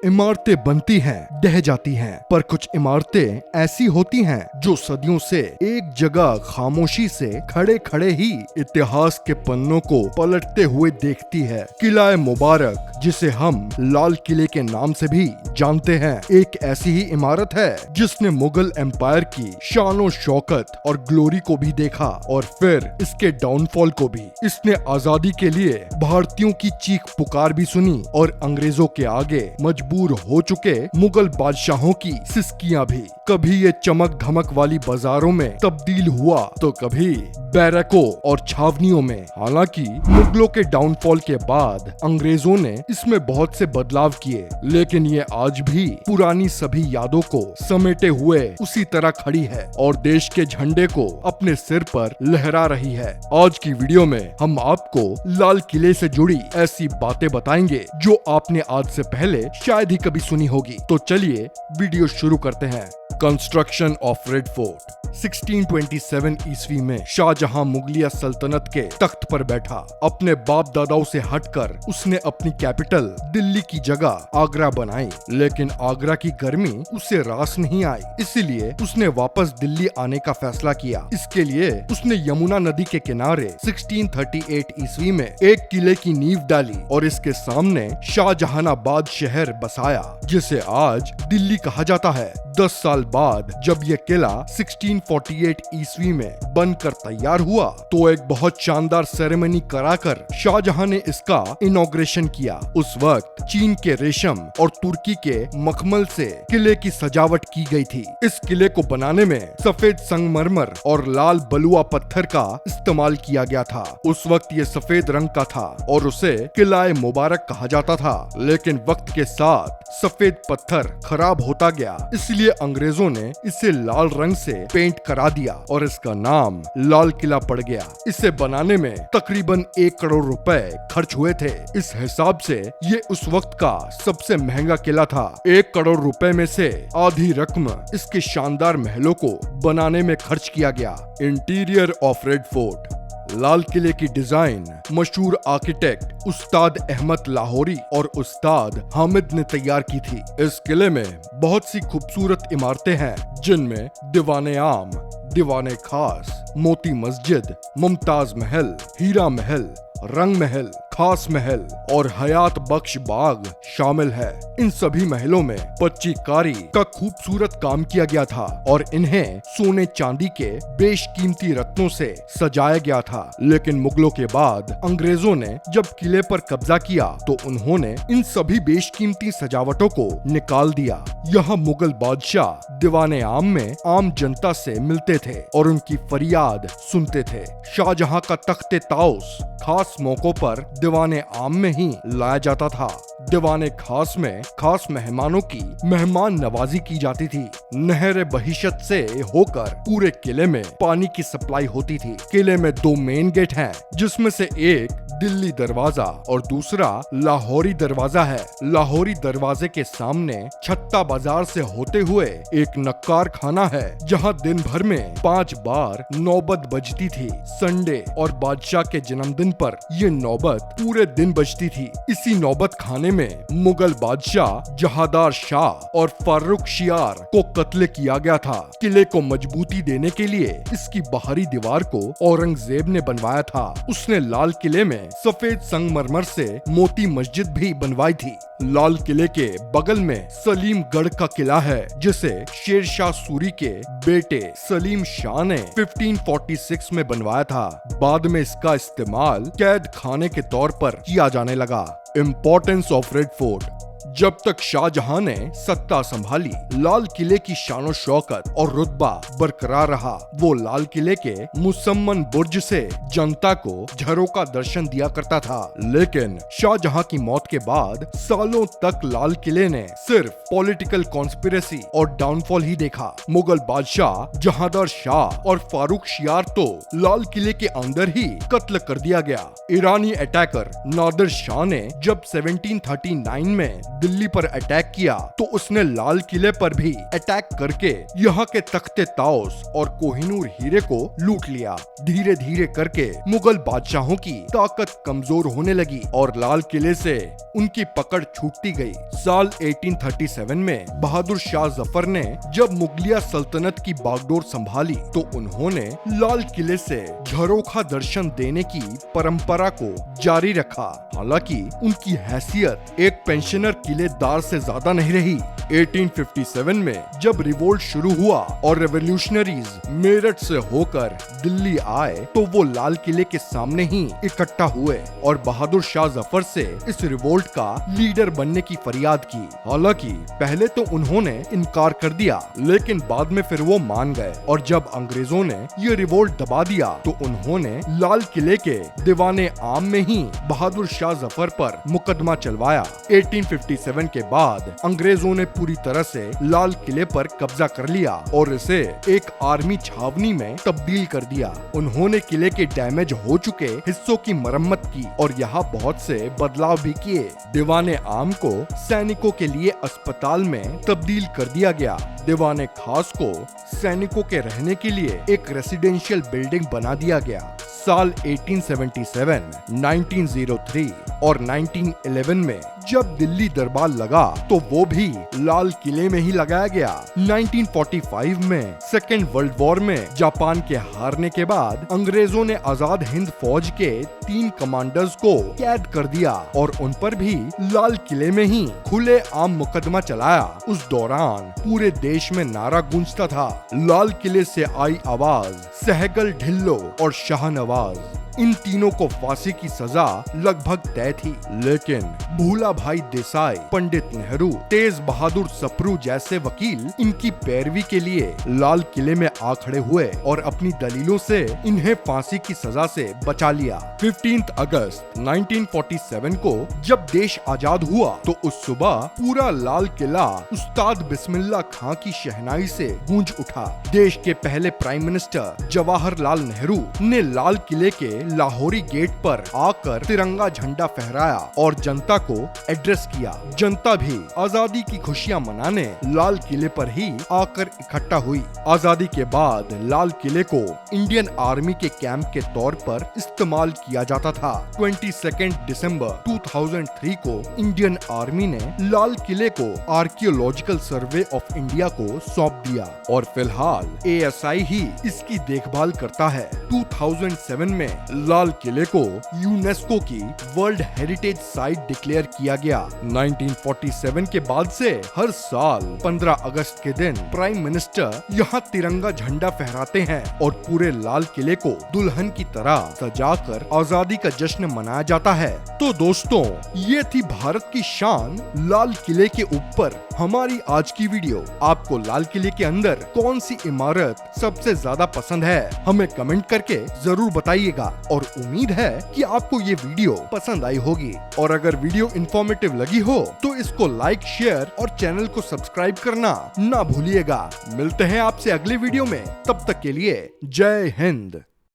इमारतें बनती हैं, ढह जाती हैं, पर कुछ इमारतें ऐसी होती हैं जो सदियों से एक जगह खामोशी से खड़े खड़े ही इतिहास के पन्नों को पलटते हुए देखती है। किला मुबारक, जिसे हम लाल किले के नाम से भी जानते हैं, एक ऐसी ही इमारत है जिसने मुगल एम्पायर की शानो शौकत और ग्लोरी को भी देखा और फिर इसके डाउनफॉल को भी। इसने आजादी के लिए भारतीयों की चीख पुकार भी सुनी और अंग्रेजों के आगे मजबूर हो चुके मुगल बादशाहों की सिसकियां भी। कभी ये चमक धमक वाली बाजारों में तब्दील हुआ तो कभी बैरकों और छावनियों में। हालांकि मुगलों के डाउनफॉल के बाद अंग्रेजों ने इसमें बहुत से बदलाव किए, लेकिन ये आज भी पुरानी सभी यादों को समेटे हुए उसी तरह खड़ी है और देश के झंडे को अपने सिर पर लहरा रही है। आज की वीडियो में हम आपको लाल किले से जुड़ी ऐसी बातें बताएंगे जो आपने आज से पहले शायद ही कभी सुनी होगी। तो चलिए वीडियो शुरू करते हैं। Construction of Red fort. 1627 ईस्वी में शाहजहां मुगलिया सल्तनत के तख्त पर बैठा। अपने बाप दादाओं से हटकर उसने अपनी कैपिटल दिल्ली की जगह आगरा बनाई, लेकिन आगरा की गर्मी उसे रास नहीं आई, इसीलिए उसने वापस दिल्ली आने का फैसला किया। इसके लिए उसने यमुना नदी के किनारे 1638 ईस्वी में एक किले की नींव डाली और इसके सामने शाहजहानाबाद शहर बसाया, जिसे आज दिल्ली कहा जाता है। 10 साल बाद जब यह किला 1648 ईस्वी में बनकर तैयार हुआ तो एक बहुत शानदार सेरेमनी कराकर शाहजहां ने इसका इनॉग्रेशन किया। उस वक्त चीन के रेशम और तुर्की के मखमल से किले की सजावट की गई थी। इस किले को बनाने में सफेद संगमरमर और लाल बलुआ पत्थर का इस्तेमाल किया गया था। उस वक्त ये सफेद रंग का था और उसे किला मुबारक कहा जाता था, लेकिन वक्त के साथ सफेद पत्थर खराब होता गया, इसलिए अंग्रेजों ने इसे लाल रंग से पेंट करा दिया और इसका नाम लाल किला पड़ गया। इसे बनाने में तकरीबन 1 करोड़ रुपए खर्च हुए थे। इस हिसाब से ये उस वक्त का सबसे महंगा किला था। 1 करोड़ रुपए में से आधी रकम इसके शानदार महलों को बनाने में खर्च किया गया। Interior of Red Fort. लाल किले की डिजाइन मशहूर आर्किटेक्ट उस्ताद अहमद लाहौरी और उस्ताद हामिद ने तैयार की थी। इस किले में बहुत सी खूबसूरत इमारतें हैं, जिनमें दीवाने आम, दीवाने खास, मोती मस्जिद, मुमताज महल, हीरा महल, रंग महल, खास महल और हयात बख्श बाग शामिल है। इन सभी महलों में पच्चीकारी का खूबसूरत काम किया गया था और इन्हें सोने चांदी के बेशकीमती रत्नों से सजाया गया था। लेकिन मुगलों के बाद अंग्रेजों ने जब किले पर कब्जा किया तो उन्होंने इन सभी बेशकीमती सजावटों को निकाल दिया। यहाँ मुगल बादशाह दीवाने आम में आम जनता से मिलते थे और उनकी फरियाद सुनते थे। शाहजहां का तख्ते ताउस खास मौकों पर दीवाने आम में ही लाया जाता था। दीवाने खास में खास मेहमानों की मेहमान नवाजी की जाती थी। नहर बहिशत से होकर पूरे किले में पानी की सप्लाई होती थी। किले में 2 मेन गेट हैं, जिसमें से एक दिल्ली दरवाजा और दूसरा लाहौरी दरवाजा है। लाहौरी दरवाजे के सामने छत्ता बाजार से होते हुए एक नक्कार खाना है, जहां दिन भर में 5 बार नौबत बजती थी। संडे और बादशाह के जन्मदिन पर ये नौबत पूरे दिन बजती थी। इसी नौबत खाने में मुगल बादशाह जहादार शाह और फारूक शियार को कत्ल किया गया था। किले को मजबूती देने के लिए इसकी बाहरी दीवार को औरंगजेब ने बनवाया था। उसने लाल किले में सफेद संगमरमर से मोती मस्जिद भी बनवाई थी। लाल किले के बगल में सलीमगढ़ का किला है, जिसे शेरशाह सूरी के बेटे सलीम शाह ने 1546 में बनवाया था। बाद में इसका इस्तेमाल कैद खाने के तौर पर किया जाने लगा। Importance of Red fort. जब तक शाहजहां ने सत्ता संभाली, लाल किले की शानो शौकत और रुतबा बरकरार रहा। वो लाल किले के मुसम्मन बुर्ज से जनता को झरोका दर्शन दिया करता था, लेकिन शाहजहां की मौत के बाद सालों तक लाल किले ने सिर्फ पॉलिटिकल कॉन्स्पिरेसी और डाउनफॉल ही देखा। मुगल बादशाह जहादार शाह और फारूक शियार तो लाल किले के अंदर ही कत्ल कर दिया गया। ईरानी अटैकर नादिर शाह ने जब 1739 में दिल्ली पर अटैक किया तो उसने लाल किले पर भी अटैक करके यहाँ के तख्ते ताउस और कोहिनूर हीरे को लूट लिया। धीरे धीरे करके मुगल बादशाहों की ताकत कमजोर होने लगी और लाल किले से उनकी पकड़ छूटती गई। साल 1837 में बहादुर शाह जफर ने जब मुगलिया सल्तनत की बागडोर संभाली तो उन्होंने लाल किले से झरोखा दर्शन देने की परंपरा को जारी रखा। हालांकि उनकी हैसियत एक पेंशनर किलेदार से ज्यादा नहीं रही। 1857 में जब रिवोल्ट शुरू हुआ और रेवोल्यूशनरीज मेरठ से होकर दिल्ली आए तो वो लाल किले के सामने ही इकट्ठा हुए और बहादुर शाह जफर से इस रिवोल्ट का लीडर बनने की फरियाद की। हालांकि पहले तो उन्होंने इनकार कर दिया, लेकिन बाद में फिर वो मान गए और जब अंग्रेजों ने ये रिवोल्ट दबा दिया तो उन्होंने लाल किले के दीवाने आम में ही बहादुर शाह जफर पर मुकदमा चलवाया। 1857 के बाद अंग्रेजों ने पूरी तरह से लाल किले पर कब्जा कर लिया और इसे एक आर्मी छावनी में तब्दील कर दिया। उन्होंने किले के डैमेज हो चुके हिस्सों की मरम्मत की और यहाँ बहुत से बदलाव भी किए। दीवाने आम को सैनिकों के लिए अस्पताल में तब्दील कर दिया गया। दीवाने खास को सैनिकों के रहने के लिए एक रेसिडेंशियल बिल्डिंग बना दिया गया। साल 1877, 1903 और 1911 में जब दिल्ली दरबार लगा तो वो भी लाल किले में ही लगाया गया। 1945 में सेकेंड वर्ल्ड वॉर में जापान के हारने के बाद अंग्रेजों ने आजाद हिंद फौज के 3 कमांडर्स को कैद कर दिया और उन पर भी लाल किले में ही खुले आम मुकदमा चलाया। उस दौरान पूरे देश में नारा गूंजता था, लाल किले से आई आवाज, सहगल ढिल्लो और शाहनवाज। इन तीनों को फांसी की सजा लगभग तय थी, लेकिन भूला भाई देसाई, पंडित नेहरू, तेज बहादुर सप्रू जैसे वकील इनकी पैरवी के लिए लाल किले में आ खड़े हुए और अपनी दलीलों से इन्हें फांसी की सजा से बचा लिया। 15 अगस्त 1947 को जब देश आजाद हुआ तो उस सुबह पूरा लाल किला उस्ताद बिस्मिल्लाह खां की शहनाई से गूंज उठा। देश के पहले प्राइम मिनिस्टर जवाहरलाल नेहरू ने लाल किले के लाहौरी गेट पर आकर तिरंगा झंडा फहराया और जनता को एड्रेस किया। जनता भी आजादी की खुशियां मनाने लाल किले पर ही आकर इकट्ठा हुई। आजादी के बाद लाल किले को इंडियन आर्मी के कैंप के तौर पर इस्तेमाल किया जाता था। 22 दिसंबर 2003 को इंडियन आर्मी ने लाल किले को आर्कियोलॉजिकल सर्वे ऑफ इंडिया को सौंप दिया और फिलहाल ASI ही इसकी देखभाल करता है। 2007 में लाल किले को यूनेस्को की वर्ल्ड हेरिटेज साइट डिक्लेयर किया गया। 1947 के बाद से हर साल 15 अगस्त के दिन प्राइम मिनिस्टर यहाँ तिरंगा झंडा फहराते हैं और पूरे लाल किले को दुल्हन की तरह सजाकर आजादी का जश्न मनाया जाता है। तो दोस्तों, ये थी भारत की शान लाल किले के ऊपर हमारी आज की वीडियो। आपको लाल किले के अंदर कौन सी इमारत सबसे ज्यादा पसंद है, हमें कमेंट करके जरूर बताइएगा और उम्मीद है कि आपको ये वीडियो पसंद आई होगी। और अगर वीडियो इंफॉर्मेटिव लगी हो तो इसको लाइक, शेयर और चैनल को सब्सक्राइब करना ना भूलिएगा। मिलते हैं आपसे अगले वीडियो में, तब तक के लिए जय हिंद।